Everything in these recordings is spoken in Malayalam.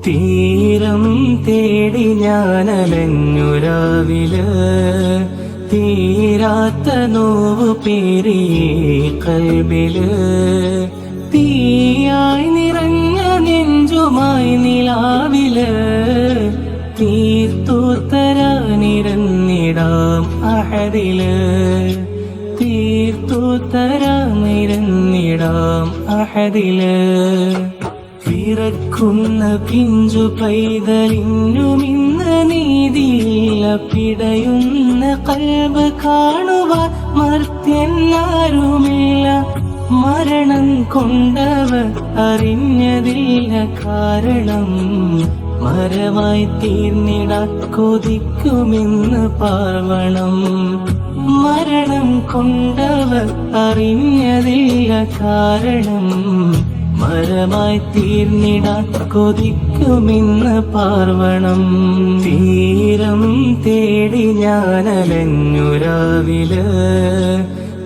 തീരം തേടി ഞാനലഞ്ഞു രാവിലെ, തീരാത്ത നോവ് പേറി കൽബില്. തീയായി നിറഞ്ഞ നെഞ്ചുമായി നിലാവില്, തീർത്തു തരാനിരന്നിടാം അഹദില്. തീർത്തു തരാനിരന്നിടാം അഹദില്. പിറക്കുന്ന പിഞ്ചു പൈതലിനുമിന്ന് നീതിയില്ല, പിടയുന്ന കൽബ് കാണുവാൻ മർത്യനാരുമില്ല. മരണം കൊണ്ടവർ അറിഞ്ഞതില്ല കാരണം, മരമായി തീർന്നിടാൻ കൊതിക്കുമെന്ന് പാർവണം. മരണം കൊണ്ടവർ അറിഞ്ഞതില്ല കാരണം, മരമായി തീർന്നിടാൻ കൊതിക്കുമെന്ന് പാർവണം. തീരം തേടി ഞാനലഞ്ഞു രാവിലെ,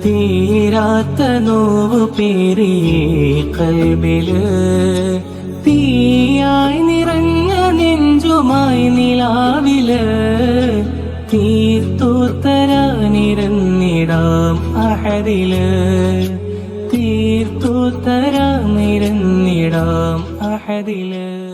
തീരാത്ത നോവ് പേറി കൽബില്. തീയായി നിറഞ്ഞ നെഞ്ചുമായി നിലാവില്, തീർത്തു തരാനിരന്നിടാം അഹദില്. തീർത്തു തരാനിരന്നിടാം അഹദില്.